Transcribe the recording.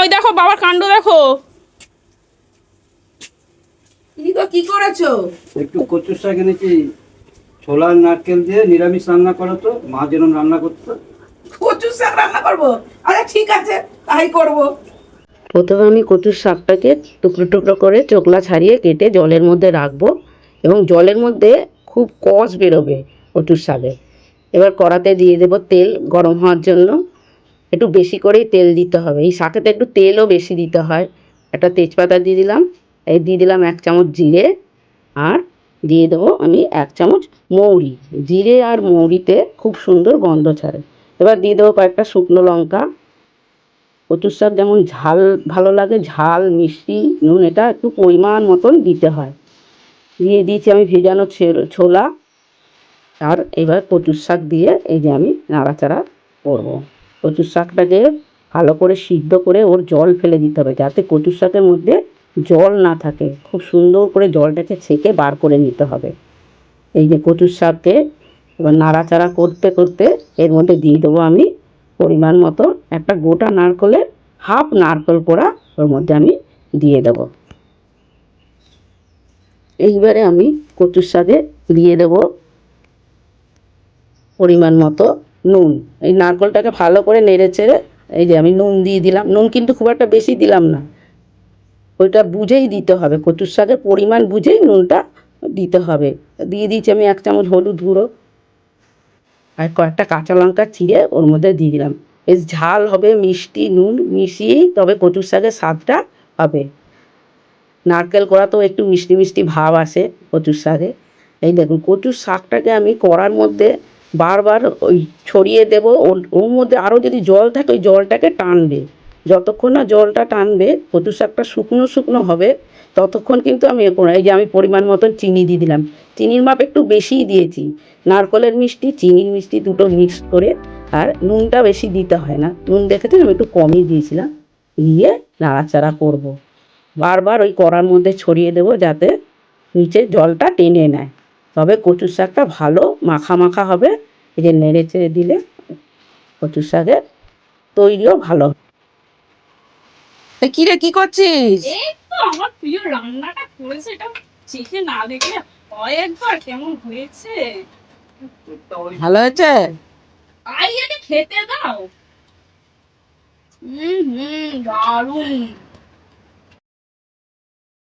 ওই দেখো বাবার কাণ্ড দেখো। কি করেছো? একটু কচুর শাক এনেছি, ছোলা নারকেল দিয়ে নিরামিষ রান্না করো তো, মা যেরকম রান্না করতো। কচুর শাক রান্না করবো? আরে ঠিক আছে, তাই করবো। প্রথমে আমি কচুর শাকটাকে টুকরো টুকরো করে চোকলা ছাড়িয়ে কেটে জলের মধ্যে রাখবো এবং জলের মধ্যে খুব কষ বেরোবে কচুর শাকে। এবার কড়াতে দিয়ে দেবো তেল গরম হওয়ার জন্য। একটু বেশি করেই তেল দিতে হবে, এই শাকেতে একটু তেলও বেশি দিতে হয়। একটা তেজপাতা দিয়ে দিলাম, এই দিয়ে দিলাম 1 চামচ জিরে, আর দিয়ে দেবো আমি 1 চামচ মৌরি। জিরে আর মৌরিতে খুব সুন্দর গন্ধ ছাড়ে। এবার দিয়ে দেবো কয়েকটা শুকনো লঙ্কা। কচুর শাক যেমন ঝাল ভালো লাগে, ঝাল মিষ্টি নুন এটা একটু পরিমাণ মতন দিতে হয়। দিয়ে দিয়েছি আমি ভেজানো ছোলা। আর এবার কচুর শাক দিয়ে এই যে আমি নাড়াচাড়া করবো। কচুর শাকটাকে ভালো করে সিদ্ধ করে ওর জল ফেলে দিতে হবে, যাতে কচুর শাকের মধ্যে জল না থাকে। খুব সুন্দর করে জলটাকে ছেঁকে বার করে নিতে হবে। এই যে কচুর শাককে এবার নাড়াচাড়া করতে করতে এর মধ্যে দিয়ে দেবো আমি পরিমাণ মতো একটা গোটা নারকেলের হাফ নারকেল কোড়া ওর মধ্যে আমি দিয়ে দেবো। এইবারে আমি কচুর শাকে দিয়ে দেবো পরিমাণ মতো নুন। এই নারকেলটাকে ভালো করে নেড়ে চেড়ে এই যে আমি নুন দিয়ে দিলাম। নুন কিন্তু খুব একটা বেশি দিলাম না, ওইটা বুঝেই দিতে হবে, কচুর শাকের পরিমাণ বুঝেই নুনটা দিতে হবে। দিয়ে দিয়েছি আমি 1 চামচ হলুদ গুঁড়ো, আর কয়েকটা কাঁচা লঙ্কা চিড়ে ওর মধ্যে দিয়ে দিলাম। বেশ ঝাল হবে, মিষ্টি নুন মিশিয়েই তবে কচুর শাকের স্বাদটা হবে। নারকেল কোড়াতেও একটু মিষ্টি মিষ্টি ভাব আসে কচুর শাকে। এই দেখুন কচুর শাকটাকে আমি কড়ার মধ্যে বারবার ওই ছড়িয়ে দেবো। ওর মধ্যে আরও যদি জল থাকে ওই জলটাকে টানবে। যতক্ষণ না জলটা টানবে, কচুর শাকটা শুকনো শুকনো হবে, ততক্ষণ কিন্তু আমি এই যে আমি পরিমাণ মতন চিনি দিয়ে দিলাম। চিনির মাপ একটু বেশিই দিয়েছি, নারকেলের মিষ্টি চিনির মিষ্টি দুটো মিক্স করে। আর নুনটা বেশি দিতে হয় না, নুন দেখেছেন আমি একটু কমই দিয়েছিলাম। দিয়ে নাড়াচাড়া করবো, বারবার ওই কড়ার মধ্যে ছড়িয়ে দেবো যাতে নিচে জলটা টেনে নেয়, তবে কচুর শাকটা ভালো মাখা মাখা হবে। এই যে নেড়ে চেড়ে দিলে কচুর শাকের তৈরিও ভালো। কি রে, কি করছিস? এই তো আমার প্রিয় রান্নাটা করেছে, এটা চেখে না দেখলে হয় একবার কেমন হয়েছে। ভালো হয়েছে? আই আগে খেতে দাও। দারুণ।